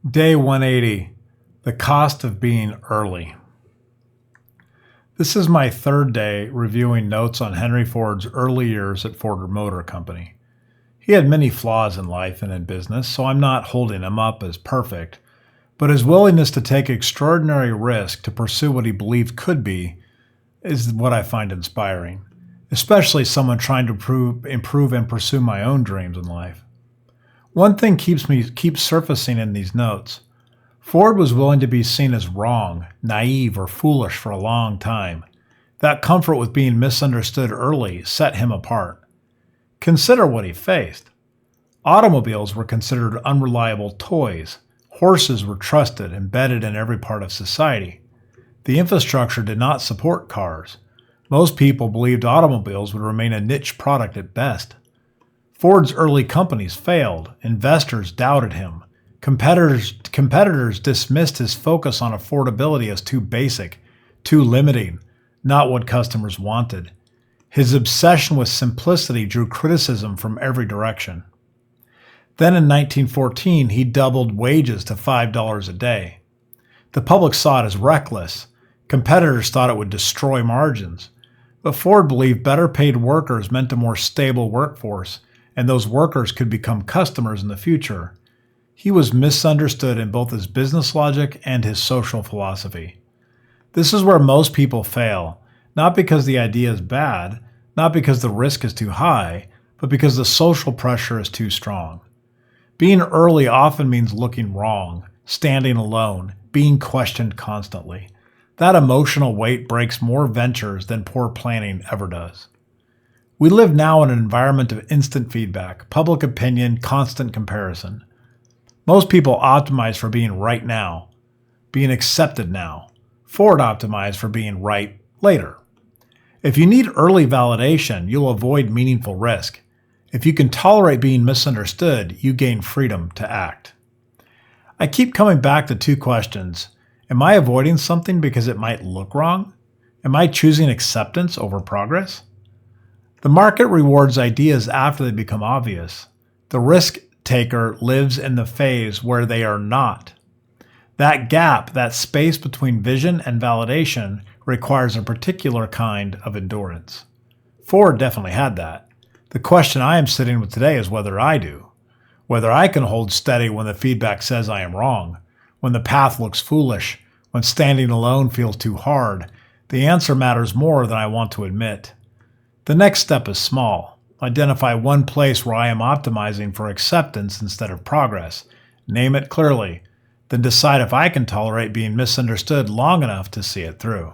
Day 180, the cost of being early. This is my third day reviewing notes on Henry Ford's early years at Ford Motor Company. He had many flaws in life and in business, so I'm not holding him up as perfect, but his willingness to take extraordinary risk to pursue what he believed could be is what I find inspiring, especially someone trying to improve and pursue my own dreams in life. One thing keeps surfacing in these notes. Ford was willing to be seen as wrong, naive, or foolish for a long time. That comfort with being misunderstood early set him apart. Consider what he faced. Automobiles were considered unreliable toys. Horses were trusted, embedded in every part of society. The infrastructure did not support cars. Most people believed automobiles would remain a niche product at best. Ford's early companies failed. Investors doubted him. Competitors dismissed his focus on affordability as too basic, too limiting, not what customers wanted. His obsession with simplicity drew criticism from every direction. Then in 1914, he doubled wages to $5 a day. The public saw it as reckless. Competitors thought it would destroy margins. But Ford believed better paid workers meant a more stable workforce, and those workers could become customers in the future. He was misunderstood in both his business logic and his social philosophy. This is where most people fail, not because the idea is bad, not because the risk is too high, but because the social pressure is too strong. Being early often means looking wrong, standing alone, being questioned constantly. That emotional weight breaks more ventures than poor planning ever does. We live now in an environment of instant feedback, public opinion, constant comparison. Most people optimize for being right now, being accepted now. Ford optimized for being right later. If you need early validation, you'll avoid meaningful risk. If you can tolerate being misunderstood, you gain freedom to act. I keep coming back to two questions. Am I avoiding something because it might look wrong? Am I choosing acceptance over progress? The market rewards ideas after they become obvious. The risk taker lives in the phase where they are not. That gap, that space between vision and validation, requires a particular kind of endurance. Ford definitely had that. The question I am sitting with today is whether I do. Whether I can hold steady when the feedback says I am wrong, when the path looks foolish, when standing alone feels too hard. The answer matters more than I want to admit. The next step is small. Identify one place where I am optimizing for acceptance instead of progress. Name it clearly. Then decide if I can tolerate being misunderstood long enough to see it through.